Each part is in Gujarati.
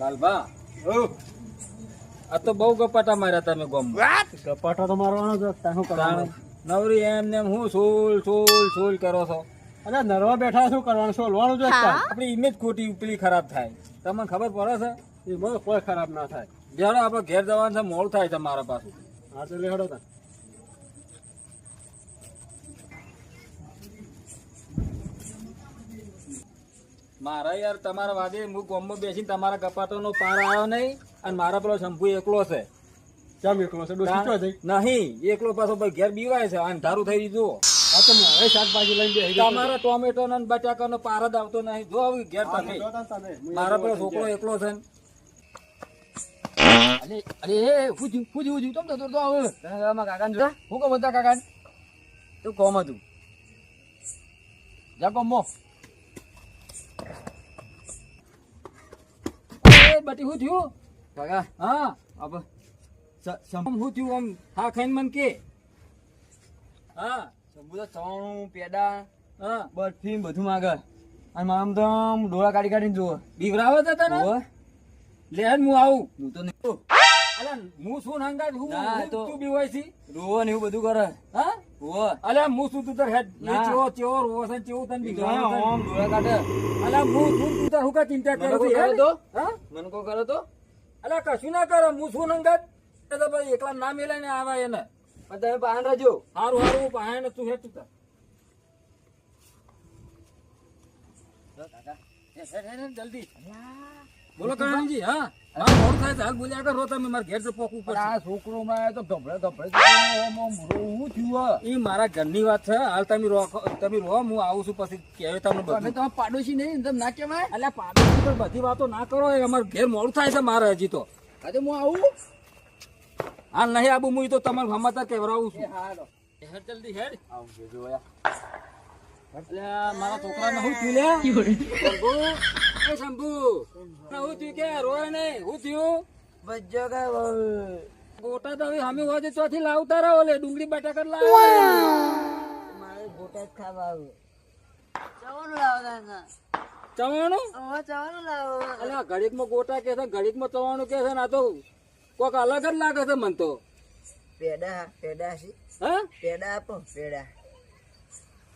કાલભા આ તો બહુ ગપાટા માર્યા તમે ગોમમાં. ગપાટો તો મારવાનો જ શું કરવાનું? નવરી એમ ને હું સોલ સોલ સોલ કરો છો. અરે નરવા બેઠા શું કરવાનું? સોલવાનું જ આપણી ઇમેજ ખોટી ઉપલી ખરાબ થાય. તમને ખબર પડે છે? એમાં કોઈ ખરાબ ના થાય. જ્યારે આપણે ઘેર જવાનું છે, મોડું થાય તમારા પાછું. હા તો લેડો તા. મારા યાર તમારા વાદે હું ગોમમાં બેસીને તમારા કપાટોનો પાર આવ્યો નહીં અને મારા પેલો શંભુ એકલો છે. કેમ એકલો છે? ડોસી ચો જઈ? નહીં એકલો પાછો ભાઈ ઘેર બીવાય છે. અંધારું થઈ ગયું. હા તો મારે શાકભાજી લઈને બેસી તમારા ટોમેટો ને બટાકાનો પાર જ આવતો નહીં. જો આવી ઘેર તમે મારા પેલો છોકરો એકલો છે ને. અરે ફૂજી તમ તો તો આવે કાકા જો હું કહો બધા કાકા તું કોમ હતું જા કોમો એ બટી શું થયું કાકા હા આપ શું થયું આમ હા ખાઈને મન કે હા બધા ચવાણું પેડા હા બરફી બધું માગે અને મારા આમ તો ડોળા કાઢીને જુઓ બીવરાવો છે તને લે હું આવું હું તો નહીં અલા હું શું હંગાત હું ના, હું તો- તું બીવાય છી રોવો ને એવું બધું કરે હા રોવો અલા હું શું તું તાર હેડ ના. ચેવો ચેવો રોવો છે ચેવો તને બીવરાવો છે આમ ડોળા કાઢે અલા હું શું તું તાર હું કા ચિંતા મને કરું કોઈ છું કરે યાર? તો? હા મને કો કરે તો અલા કશું ના કરે હું શું હંગાત એ તો ભાઈ એકલા ના મેલાઈને આવા એને પણ તમે પાન રહેજો હારું હારું હું પાહે તું હેડ તું તાર જલ્દી બોલો કરણજી હા હા મોડું થાય છે હાલ બોલ્યા કરો તમે મારા ઘેર તો પોકવું પણ પડશે આ છોકરો માં તો ગભરે હું થયું એ મારા ઘરની વાત છે હાલ તમે રહો હું આવું છું પછી કહેવાય તમને તમે બધું તમે પાડોશી નહીં તમે ના કહેવાય અલ્યા પાડોશી પર બધી વાતો ના કરો એ અમારે ઘેર મોડું થાય છે મારે હજી તો આજે હું આવું હાલ નહીં આબુ હું તો તમારે સમાચાર કહેવડાવું છું હાલો હેડ જલ્દી હેડ આવજો જોયા અલ્યા મારા છોકરાને શું થયું લે શંભુ એ શંભુ શું થયું કે રોય નહીં શું થયું બચ્ચો કે ગોટા તો હવે અમે હોજે ચોથી લાવતા રહો લે ડુંગળી બટાકા લાવ મારે ગોટા જ ખાવા આવે ચવાનું લાવતા ચવાણું ચવાનું લાવો અલ્યા ઘડીકમાં ગોટા કે છે ઘડીકમાં ચવાણું કે છે ને આ તો કોક અલગ જ લાગે છે મન તો પેડા પેડા છે હા પેડા આપો પેડા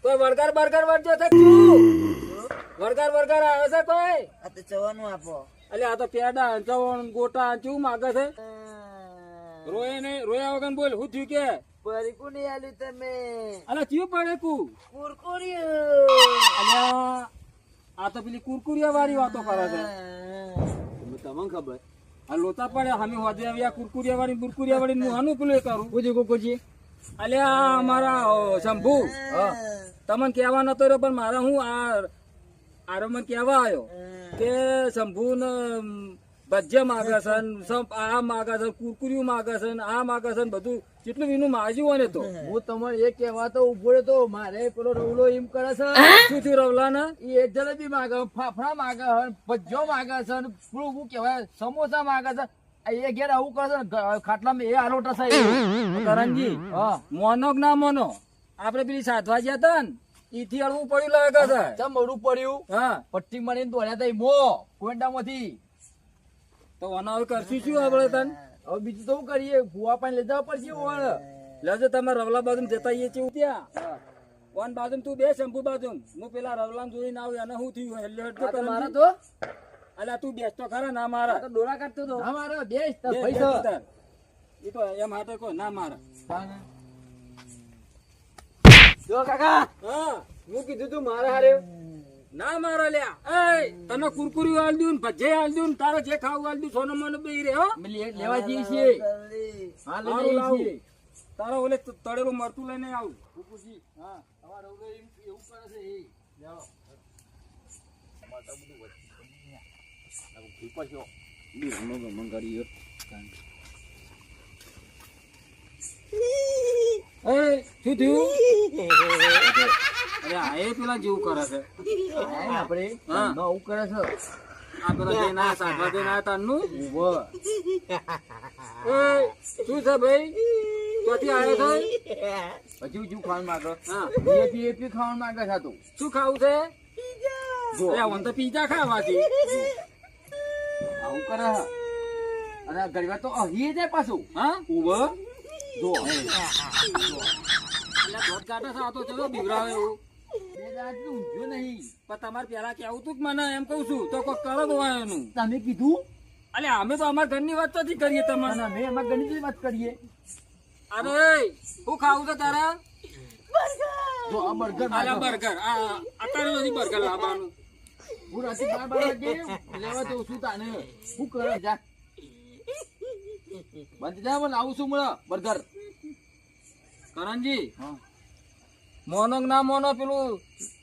કોઈ વળગાર બરગાર વળજો છે તું વળગાર આવે છે કોઈ આ તો ચવાનું આપો અલ્યા આ તો પેડા ચવાણું ગોટા ચેવું માગે છે રોય નહીં રોયા વગર બોલ શું થયું કે પરીકું નહીં આલ્યું તમે અલ્યા ચિયું પડે કુ કુરકુરિયું અલ્યા આ તો પેલી કુરકુરિયા વાળી વાતો કરે છે તમને ખબર આ લોચા પડે અમે હોજે આવ્યા કુરકુરિયા વાળી બુરકુરિયા વાળી હું આનું પેલું એ કરું પૂછી કુકુજી અલ્યા અમારા શંભુ તમને કહેવા નતો રહ્યો પણ મારે હું આરો મને કહેવા આવ્યો કે શંભુ ને ભજીયા માગે છે ને આ માગે છે કુરકુરિયું માગે છે ને આ માગે છે ને બધું કેટલું એનું માજ્યું હોય ને તો હું તમને એ કહેવા તો ઉભો રહ્યો તો મારે પેલો રવલો એમ કરે છે શું થયું રવલા ને એ જલેબી માગે ફાફડા માગે ભજીયો માગે છે અને પેલું શું કહેવાય સમોસા માગે છે એ ઘેર આવું કરે છે ને ખાટલામાં એ આલોટા છે કરણજી હા મોનો કે ના મોનો આપડે પેલી સાધવા ગયા હતા ને ઈથી હળવું પડ્યું લાગે છે ચમ મોડું પડ્યું હા પટ્ટી મારીને દોડ્યા તા મો કોંડામાંથી તો ઓના હવે કરશું શું આપણે તને હવે બીજું તો શું કરીએ ભૂવા પાણી લઈ જવા પડશે ઓણ લેજો તમે રવલા બાજુ જતા આવીએ છીએ ત્યાં કોણ બાજુ તું બે શંભુ બાજુ હું પેલા રવલા જોઈને આવું એને શું થયું એટલે હટજો આ તો કરણજી. મારા તો અલ્યા તું બેસતો ખરા ના મારા આ તો ડોળા કાઢતો તો હા મારો બેસ બે પૈસા બેસી તાર. ઈ તો એમ હાટે કોઈ ના મારા જો કાકા હા હું કીધું તું મારા હારે ના મારા લ્યા એ તને કુરકુરી આલ દઉં ભજે આલ દઉં તારે જે ખાવું આલ દઉં સોનો મને બે રે હો લેવા જઈએ છીએ હા સારું લઈ લાવું. છીએ તારો ઓલે તળેલું મરતું લઈને આવું કુકુજી હા તમારે એવું એવું કરે છે એ જાઓ એ શું થયું અરે આ એ પેલા જેવું કરે છે આપણે હા. આવું કરે છે આ પેલા જઈને આયા સાધવા જઈને આયા તારનું ઉભો એ શું છે ભાઈ ક્યાંથી આવ્યો છે હજુ શું ખાવાનું માંગે હા એપી ખાવાનું માંગે છે તું શું ખાવું છે જો એ વન તો પીઝા ખાવાથી આવું આવું કરે હે. અને આ ગરીબા તો અહીં જાય પાછું હા ઉભો જો એટલે ધોધ કાઢે છે આ તો ચલો બીવરાવે એવું બે દાંતનું ઊંધ્યું નહીં. પણ તમારે પેલા કેવું તું કે મને એમ કહું છું તો કોઈ કરો દોવા એનું તમે કીધું અલે અમે તો અમારા ઘરની વાત તો નથી કરીએ અને તમારે અમે એમાં ઘણી બધી વાત કરીએ. અરે શું ખાવું છે તારા જો આ બર્ગર આલા બર્ગર આ અત્યારે નથી બર્ગર લાવવાનું હું રાતે 12 વાગે લેવા જઉં છું તાને. શું કરે જા બંધ જા મને આવું છું મળે બર્ગર. કરણજી હા મોનો કે ના મોનો પેલું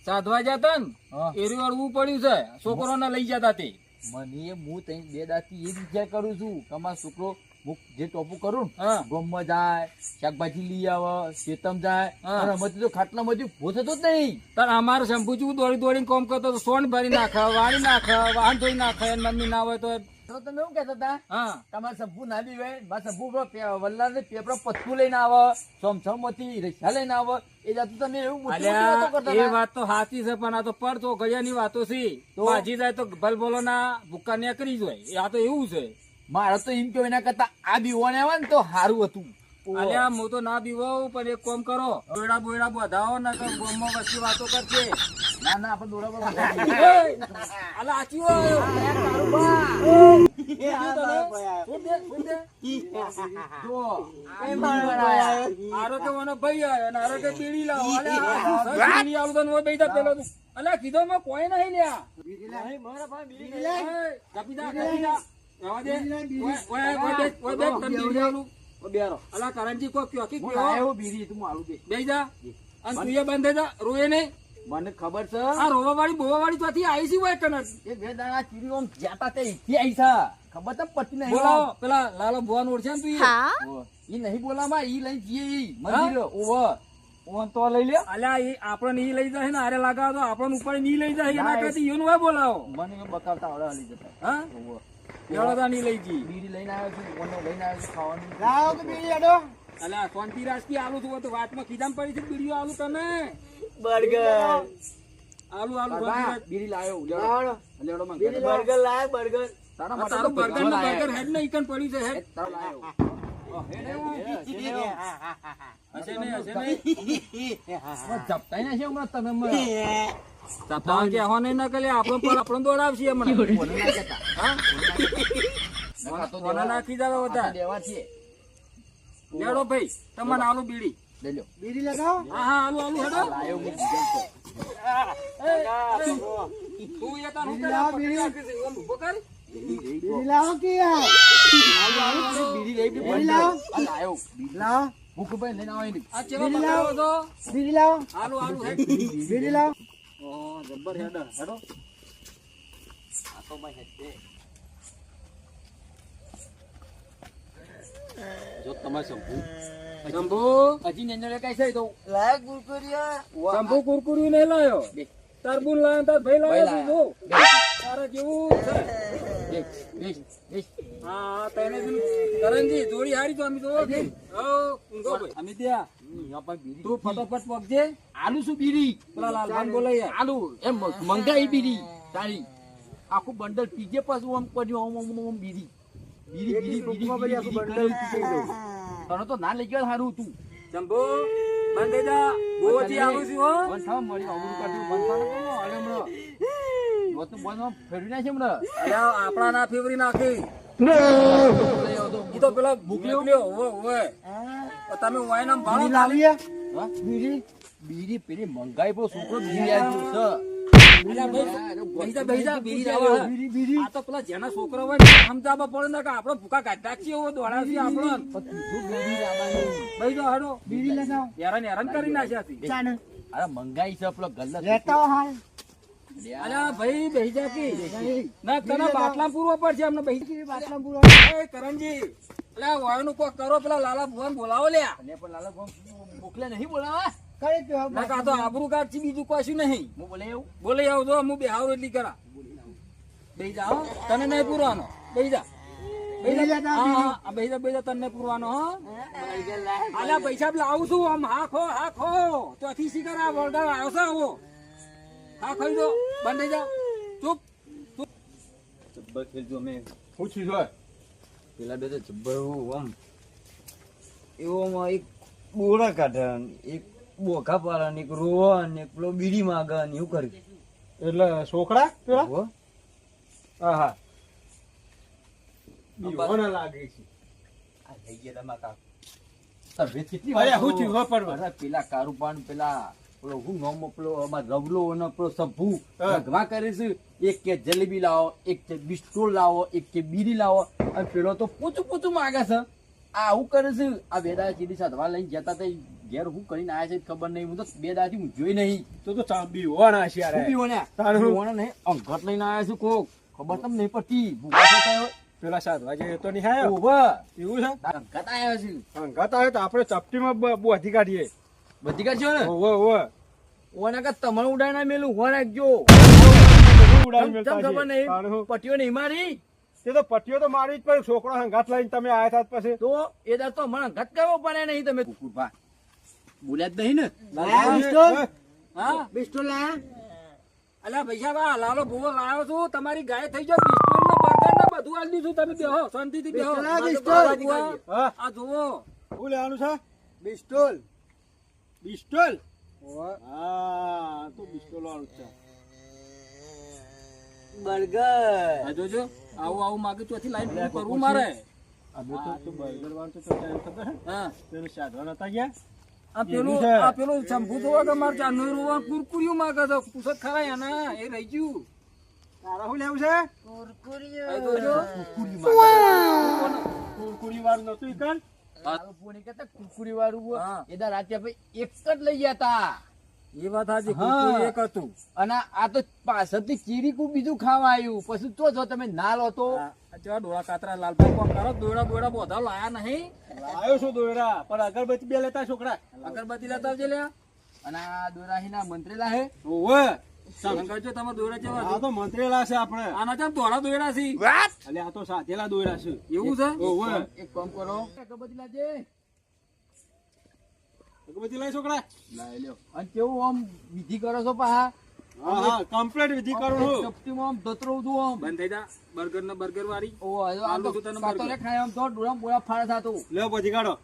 સાધવા જતા ને હા. એરી અડવું પડ્યું છે છોકરોને લઈ જતા તે મને હું તઈ બે દાંતથી એ જ વિચાર કરું છું કે અમારો છોકરો હું જે ટોપું કરું ને હા ગોમમાં જાય શાકભાજી લઈ આવે ખેતમ જાય હા. અને અમે તો ખાટલામાંથી ઉભો થતો જ નહીં. તાર અમારે શંભુજી દોડી દોડીને કોમ કરતો તો સોન ભરી નાખે વાળી નાખે વાહન ધોઈ નાખે એની મમ્મી ના હોય તો તો તમે એવું કહેતા હતા હા તમારે સંભુ ના બી હોય મારા સંભુ વલ્લાને પેપર પત્તું લઈને આવે સમસમતી રિક્ષા લઈને આવે એ જાતું તમે એવું મોટી મોટી વાતો અલ્યા કરતા એ હતા. વાત તો સાચી છે પણ આ તો પર તો ઘડિયાની વાતો છે તો? ભાજી જાય તો ભલ બોલો ના ભૂક્કા નીકળી જાય આ તો એવું છે મારે તો એમ કેવું એના કરતા આ બીવાને આવે ને તો સારું હતું. અલ્યા હું તો ના બીવાઉં પણ એક કામ કરો બોયડા બોયડા બધાઓ ને તો ગામમાં વસ્તી વાતો કરશે ના ના આપણે દોડા પર અલા આચી હોય આરો કે મને ભાઈ આવ્યો ને આરો કે બીડી લાવો અલ્યા બીડી આલું તને ઓય બેઠા પેલો તું. અલ્યા કીધો મેં કોઈ નહીં લ્યા કાપી દા કાપી દા રહેવા દે ઓય બેઠ તને બીડી આલું બેરો અલા કરણજી કો કયો કે હું કયો લાયો બીડી તું મારું દે. બેહી જા અને તું એ બંધ થઈ જા રોયે નહીં મને ખબર છે આ રોવા વાળી બોવા વાળી ચોથી આવી છે હોય કનક એ બે દાણા ચીરી ઓમ જાતા તે ઈથી આઈ છે ખબર તો પતી નહીં. બોલાવો પેલા લાલો ભુવાન ઓળખે ને તું ઈ? ઈ નહીં બોલામાં ઈ લઈ જઈએ ઈ મંદિર ઓવર ઓન તો લઈ લે. અલ્યા એ આપણને ઈ લઈ જાય ને આરે લાગાવ તો આપણને ઉપર ની લઈ જાય એના કરતી એનું હોય બોલાવો મને એ બતાવતા આવડે હાલી જતા હા ઓવર એવડો ની લઈ જી બીડી લઈને આવ્યો છું ઓનો લઈને આવ્યો છું ખાવાનું. અલ્યા શાંતિ રાજકી આલુ છું તો વાતમાં ખીજામ પડી છે બીડીઓ આલુ તમે બર્ગર આલુ આલુ બીડી લાયો લેવડો માં તારા માટે તારું તો બર્ગર બધું નું લાયો. બર્ગર હેડ ને ઈકન પડ્યું છે હેડ તારો લાયો. હશે નહીં હશે નહીં જપતાઈ ના છે હમણાં તમે મને. તાપા કે હો નહીં ના કરે આપણો પર આપણો દોડાવશે હમણાં કોને ના કહેતા? હા નકા તો કોને નાખી જાવ બધા દેવા છે લેડો ભાઈ તમને આલુ બીડી લઈ લો હા હા આલુ આલુ હેડો લાયો હું બીજા તો. તું એ તારું કરે પકડી રાખી છે ઓમ ઉભો કર બીડી લઈ બીડી લાવો. આ લાયો બીડી. ભૂખભાઈ લઈને આવો એની. આ ચેવા બતાવો છો આલુ આલુ હેડ ઓ જબ્બર હેડ હેડો આ તો ભાઈ હેડે. જો તમારે શંભુ શંભુ હજી નેનો કઈ છે તો શંભુ કુરકુરી નહીં લાયો બે. તરબૂચ લાયો તાર ભાઈ લાયો ભાઈ તું જો તારે કેવું છે બેસ બેસ બેસ. હા તને કરણજી જોડી હારી તો અમે તો હો ઊંઘો ભાઈ અમે ત્યાં તું ફટોફટ પગજે આલુ શું બીડી પેલા લાલભાન બોલાય યાર આલુ એમ મંગાઈ બીડી તારી આખું બંડલ પીજે પાછું આમ કર્યું આમ બીડી બીડી બીડી બીડી તને તો ના લઈ ગયો સારું તું શંભુ બંધ થઈ જા બોથી આવું છું હો બંધા મળી અમરું કાઢ્યું બંધા ને કોનો અરે હમણાં તો બંધ ફેરવી નાખે હમણાં અલ્યા આપણા ના ફેવરી નાખી લઈ આવતો ઈ તો પેલા મોકલ્યો ઓવે તમે વાય નામ ભાડો હા? બીડી પેલી મંગાઈ પર છોકરો બીડી આવ્યો છે. અલ્યા ભાઈ બેહીજા બીડી લાવો આ તો પેલા જેના છોકરા હોય ને સમજાવવા પડે ને કે આપણે ભૂકા કાઢતા છીએ એવો દોડાવશે આપણો પણ તું બીડી લાવવાની. ભાઈ જો હાડો હેરાન કરી નાખ્યા છે અરે મંગાઈ છે પેલો ગલ્લા અલ્યા ભાઈ બેહીજા કી ના તને બાટલા પૂરવા પડશે અમને બેહી બાટલા પૂરવા એ કરણજી અલ્યા વાયનું કોક કરો પેલા લાલા ભુવન બોલાવો લ્યા અને પણ લાલા ભોમ મોકલે નહીં બોલાવા ના કા તો આબરૂ કાઢ છે બીજું કશું નહીં હું બોલે એવું બોલી આવજો હું બેહાવ એટલી કરા બેહીજા હો તને નહીં પૂરવાનો બેહીજા બેહીજા તને પૂરવાનો હો અલ્યા પૈસા લાવું છું આમ હા ખો ચોથી શિકાર આ વળગાવ આવ્યો છે આવો હા ખાઈ દો બંધ થઈ જાઓ ચૂપ જબ્બર ખેલજો અમે હું છું જોય પેલા બે તો જબ્બર આમ એવો એક બોરા કાઢે એક બોખા પાડે ને એક રોવા ને એક પેલો બીડી માગે ને એવું કરે એટલે છોકરા પેલા હો? હા હા બીવાના લાગે છે આ લઈ ગયા તમારા કાકા. તમે કેટલી અરે વાર હું થયું હો પરવા અરે પેલા કારુપાન પેલા પેલો હું નામ પેલો અમાર રવલો અને પેલો સભુ હા. ભગવા કરે છે એક કે જલેબી લાવો એક કે બિસ્ટોલ લાવો એક કે બીડી લાવો અને પેલો તો પોચું પોચું માંગે છે આ આવું કરે છે આ બે દાડા ચીડી સાધવા લઈને જતા તે ઘેર હું કરીને આયા છે ખબર નહીં હું તો બે દાડાથી હું જોઈ નહીં તો ચાંબી હોવાના છે યાર હું પીવાના તારું હું? પીવાના નહીં અંગત લઈને આયા છું કોક ખબર તમને નહીં પડતી ભૂખા થતા હોય પેલા સાધવા જે તો નહીં આયો ઓવા એવું છે અંગત આયા છે અંગાત આવે તો આપણે ચપટીમાં બોધી કાઢીએ બધી કાઢજો ને ઓવે ઓવે ઓના કા તમારું ઉડાના મેલું હો નાખજો ઉડાડી ચમ મેલતા ખબર છે. નહીં તારું હું? પટીઓ નહીં મારી તે તો પટ્ટીઓ તો મારી જ પણ છોકરો હંગાત લઈને તમે આયા થાત પછી તો એ દર તો મને ઘટ કરવો પડે નહીં તમે કુકુરભા બોલ્યા જ નહીં ને હા બિસ્ટોલ લાયા અલ્યા પૈસા બા લાલો ભૂવો લાવ્યો છું તમારી ગાય થઈ જાવ બિસ્ટોલ નો બર્ગર ને બધું આલી દીધું તમે બેહો શાંતિથી બેહો હા આ જુઓ શું લેવાનું છે બિસ્ટોલ બિસ્ટોલ હા તો બિસ્ટોલ વાળું છે બર્ગર આ જોજો આવું આવું માગે ચોથી લાઈન પૂરું કરવું મારે અમે તો બર્ગર વાળું તો ચાલે ખબર હે હા તેને સાધવા નતા ગયા આ પેલું છે. આ પેલું શંભુ જોવા કે મારે ચાંદનો રોવા કુરકુરિયું માગે છે પૂછો જ ખરા એના એ રહી ગયું તારા શું લેવું છે આ જોજો કુરકુરી વાળું નતું ઈ કાન કુરકુરી વાળું હા. એદા રાતે આપણે એક જ લઈ ગયા તા એ વાત હાજી હા. કુરકુરી એક હતું અને આ તો પાછળથી ચીરીકું બીજું ખાવા આવ્યું પછી તો જો તમે ના લો તો આ જેવા ડોળા કાતરા લાલભાઈ કોમ કરો દોડા બોડા બધા લાયા નહીં લાયો છું દોયરા પણ અગરબત્તી બે લેતા છોકરા અગરબત્તી લેતા આવજે લ્યા અને આ દોરાહીના મંત્રેલા હે ઓવે સંગજો તમારા દોડા આ જેવા તો મંત્રેલા છે આપણે આના જેમ દોડા દોડા છે અલે આ તો સાધેલા દોયરા છે એવું છે ઓવે એક કામ કરો અગરબત્તી લાજે અગરબત્તી લઈ છોકરા લાઈ લ્યો અને કેવું આમ વિધિ કરો છો પાહા હા હા કમ્પ્લીટ વિધિ કરું છું ચપટીમાં આમ ધતરો છું આમ બંધ થઈ જા બર્ગર ને બર્ગર વાળી ઓ આ આલુ તો છું તને કાતરે બર્ગર. ખાય આમ તો ડોળા બોળા ફાળ થાતો લે પછી કાઢો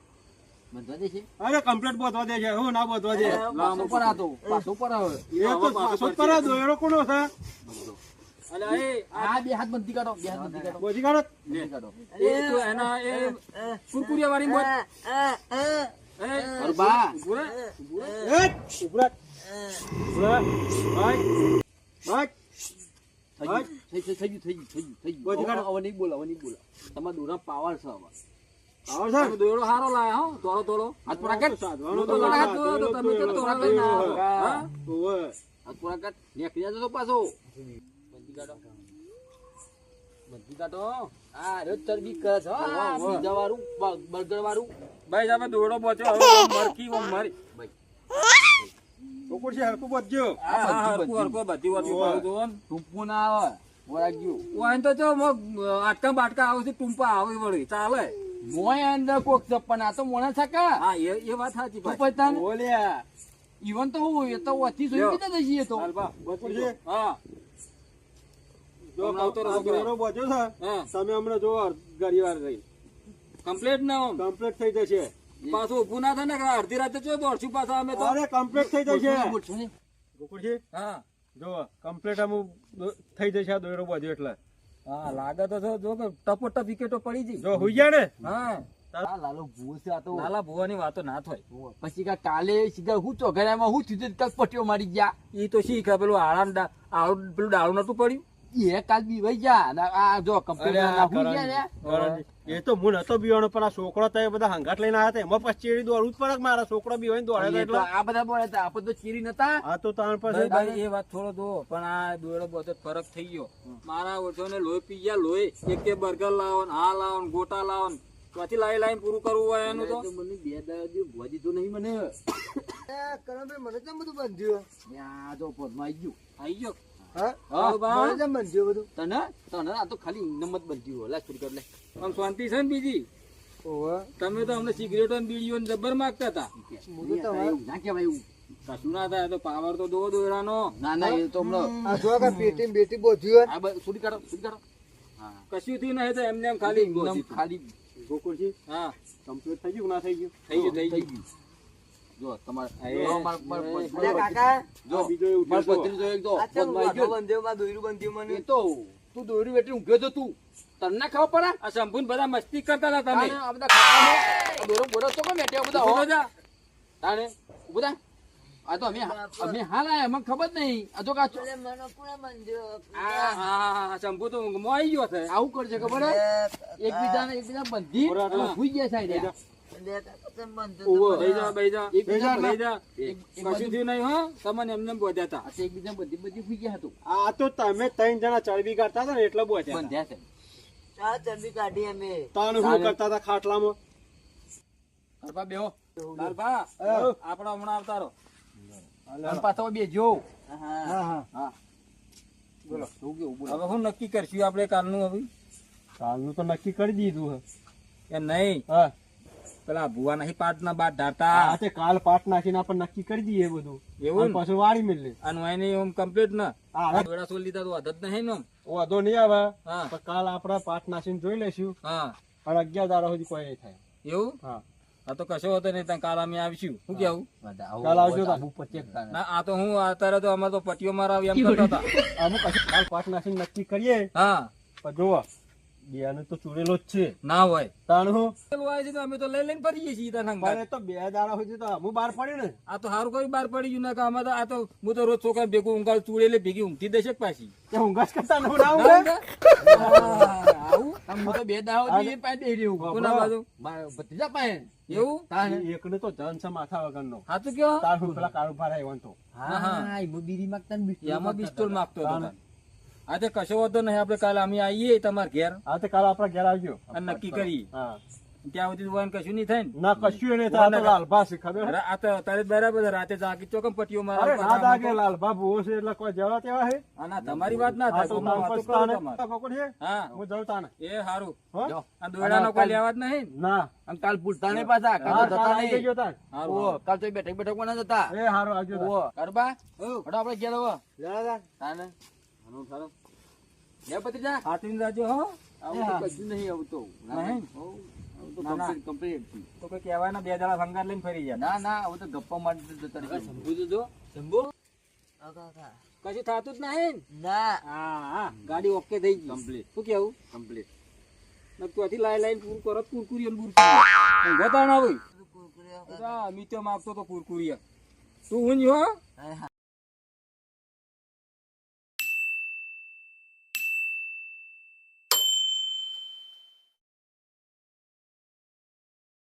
બંધવા દે છે અરે કમ્પ્લીટ બોધવા દે છે હું ના બોધવા દે પાછો પર આતો પાછો પર આવે એ તો પાછો જ પર દોયરો કોનો છે અલ્યા એ આ બે હાથ બંધી કાઢો બે હાથ બંધી કાઢો પછી કાઢો બંધી કાઢો એ તો એના એ કુરકુરિયા વાળી બોલ એ અરબા ઉભો રે. એ ઉભરા ઉભરા ભાઈ ભાઈ થઈ ગયું બોધી કાઢો. હવે નહીં બોલો તમારા દોરા પાવર છે હવે આવો તમે છે દોડો હારો લાયા હો થોડો થોડો હાથ પર આગળ સાધવાનો તો લાયા તો તમે તો થોડા લઈને આવો. હા? ઓવે હાથ પર આગળ નીકળી જતો તો પાછો બંધી કાઢો આ રોજ ચરબી કરે છે આ બીજા વાળું બર્ગર વાળું ભાઈ તમે દોડો પહોંચ્યો હવે મરકી ઓમ મારી કોકુર છે હરકુ બોધજો હા હા હરકું હરકું બધી વાત ઉપાડું જોવો ને. ટૂંપું ના આવે વળગ્યું ઓય તો જો આટકા બાટકા આવે છે ટૂંપા આવે વળી ચાલે મોય અંદર કોક છે પણ આ તો મોણા છકા હા એ વાત સાચી તું ભાઈ પૈસા બોલ્યા ઈવન તો હું એ તો ઓછી જોઈ દીધા જઈએ તો હાલબા, કોકુર છે હા જો હમણાં આવતો રહો, આ દોયરો બોધ્યો છે હા તમે હમણાં જોવો ઘડીવાર રહી કમ્પ્લીટ ના આમ કમ્પ્લીટ થઈ જશે પાછું ઊભું ના થાય ને કે અડધી રાતે જો દોડશું પાછા અમે તો અરે કમ્પ્લીટ થઈ જશે મોટું ને. કોકુર છે હા જો કમ્પ્લીટ આમ થઈ જશે આ દોયરો બોધ્યો એટલે હા લાગે તો જો કે ટપો ટપ વિકેટો પડી જી જો હુઈ ગયા ને હા આ લાલો ભૂવો છે આ તો લાલા ભુવાની વાતો ના થાય પછી કા કાલે સીધા હું ચોઘડિયામાં હું થયું કાક પટ્ટીઓ મારી ગયા ઈ તો શીખ પેલું આળું પેલું ડાળું નતું પડ્યું એ કાલ બીવાઈ ગયા અને આ જો કમ્પ્યુટર એ તો હું નતો બીવાનો પણ આ છોકરો તો એ બધા હંગાટ લઈને આવ્યા હતા એમાં પછી ચેડી દોડવું જ પડે કે મારા છોકરો બીવાઈને દોડે એટલે આ બધા બોલે આપણે તો ચીરી નતા આ તો તાણ ભાઈ, પાસે ભાઈ, એ વાત થોડો દો પણ આ દોડો બધો ફરક થઈ ગયો મારા ઓછોને લોહી પી ગયા લોહી એક કે બર્ગર લાવો ને આ લાવો ને ગોટા લાવો ને ત્યાંથી લાઈ લાઈન પૂરું કરવું હોય એનું તો મને બે દાડા ભોવા દીધું નહીં મને મને કેમ બધું બંધ્યું આ જો પદમાં આવી ગયું આઈ ગયો હા હા બા. મને કેમ બંધ્યું બધું તને આ તો ખાલી નમત બનતી હોય લાખ કરી લે આમ શાંતિ છે ને બીજી ઓવે તમે તો અમને સિગરેટો ને બીડીઓ ને જબ્બર માગતા હતા એવું ના કહેવાય એવું કશું ના થાય તો પાવર તો દો દોરાનો ના ના એ તો હમણાં આ જો કે પેટી બેટી બોધ્યું આ સુડી કાઢો હા. કશું થયું નહીં તો એમને એમ ખાલી એમનેમ ખાલી ગોકુળજી હા કમ્પ્લીટ થઈ ગયું કે ના થઈ ગયું? થઈ ગયું. જો તમારે એ, જો અલ્યા કાકા જો આ બીજો એવું માર થયું. પત્ની જો એક જો આ ચમ ફોનમાં આવી વાઘો ગયો. બંધ્યો, માં દોયરું બંધ્યું મને. એ તો તું દોરી વેટી ઊંઘ્યો તો તું તને ના ખબર પડે આ શંભુન બધા મસ્તી કરતા હતા તમે તાણે આ બધા ખાતામાં આ દોરો બોરો તો કોણ બેઠ્યા બધા હો? ઉભો થા. તાણે ઉભો થા. આ તો અમે હાલ આયા અમને ખબર જ નહીં આ તો કાચો અલ્યા મને કોણે બંધ્યો? આ શંભુ તો ઊંઘમાં આવી ગયો છે આવું કરશે ખબર હે? એકબીજા બંધી બરાબર. અને સુઈ ગયા સાઈડે. અલ્યા કાકા ચમ બંધ્યો ઓવો. તો? બેહી જા એકબીજા બેહી જા એક કશું થયું નહીં હો તમને એમને બોધ્યા હતા આ તો એકબીજા બધી સુઈ ગયા હતું આ તો તમે 3 જણા ચરબી કાઢતા હતા ને એટલે બોધ્યા હતા. બંધ્યા છે આ ચરબી કાઢી અમે. તાણ શું કરતા હતા ખાટલામાં? હરપા બેહો લાલભા આપડા હમણાં આવતા રહો અને પાછો બેજો હા. હા બોલો શું કેવું બોલો હવે હું નક્કી કરશું આપણે કાલનું હવે કાલનું તો નક્કી કરી દીધું હે. એમ નહીં હા પેલા ભુવા નહીં પાટના બાદ આ ઢાટા તે કાલ પાટ નાખીને આપણે નક્કી કરી દઈએ એ બધું. એવું અને ને? પાછું વાળી મેળવી. અને એની એમ કમ્પ્લીટ ને હા દોડા સોલ લીધા તો આદત નહીં ને વાંધો નહીં આવે. હા પણ કાલ આપણે પાટ નાખીને જોઈ લઈશું હા અને 11 દાડા સુધી કોઈ નહીં થાય. એવું હા આ તો કશો હતો નહીં ત્યાં કાલ અમે આવીશું શું કેવું કાલ આવજો તાર. આવું પચેક તાણે. ના આ તો હું અત્યારે તો અમારે તો પટીઓ મારા એમ કરતા હતા અમુક હજી કાલ પાટ નાખીને નક્કી કરીએ. હા પણ જોવો બેને તો ચૂરેલો જ છે. ના હોય તાણ હું પેલું આવે છે તો અમે તો લઈ લઈને ફરીએ છીએ ત્યાં મારે હંગાત. તો 2 દાડા સુધી તો હું બહાર પડ્યો ને. આ તો સારું કઈ બહાર પડી ગયું ને કે આમાં તો આ તો હું તો રોજ છોકરા ભેગું ઊંઘાડ ચૂડેલે ભેગી ઊંઘતી દેશે કે પાછી તે ઊંઘાશ કરતા ન ના ના ઊંઘે? ઊંઘે? આવું આમ હું તો બે દાડા સુધી પાસે બેહી રહ્યો. કોના બાજુ મારા ભત્રીજા પાસે. એવું તાણે. એકને તો જન છે માથા વગરનો. સાચું કયો તાર હું પેલા કારોબાર આવ્યો ને તો. હા, એમાં બીડી માંગતા ને બિસ્ટોલ એમાં માંગતા પિસ્તોલ હતા. માગતો હતો તાન. આજે કશો વાંધો નહીં આપણે કાલે અમે આવીએ તમારા ઘેર હા તે કાલ આપણા ઘેર આવજો. અને નક્કી કરીએ હા ત્યાં સુધી તો કશું નહીં થાય ને ના કશું નહીં થાય. આ તો લાલભા છે ખબર હે? આ તો અત્યારે બરાબર છે. રાતે જાગી ચોકમ પટીઓ અરે ના દાગે મારા લાલભા ભૂવો છે એટલે કોઈ જવા તેવા હે? ના તમારી વાત ના આ થાય તો કોમમાં વાતો તાન કરો પસ્તાને. તમારે. પકડ છે? હા હું જાઉં તાને. એ સારું હો? જો. આ દોયડાનો કોઈ લેવા જ નહીં ને? ના અને કાલ પૂછતા નહીં પાછા. કાલ હા, તો કાલ જતા આવી નહીં. જજો તાન. સારું, ઓહો, સારું. કાલ તો બેઠક બેઠક માં ના જતા. એ હારું આવજો તાન. ઓહો, ગરબા? હઉ. હડો આપણે ઘેર આવો. લેવા તાન. તાને. સારું, સારું. લે ભત્રીજા. હાથવીને જાજો હો આવું તો કશું નહીં આવું તો. નહીં? હોવ, આવું તો ના, ના. complete છે. તો કોઈ કહેવાના 2 દાડા ભંગાર લઈને ફરી જાય ના ના આવું તો ગપ્પા મારી જતા રહીએ. શંભુ તો જો શંભુ હા, કાકા. કશું થતું જ નહીં ને? ના. હા હા ગાડી ઓકે થઈ ગઈ Complete. શું કેવું Complete. ત્યાંથી લાઈ લાઈન પૂરું કરો કુરકુરી બુરકુરી ગતા ના હોય કુરકુરે કાકા. મીઠો માગતો તો કુરકુરી તું ઊંઘ હો હા.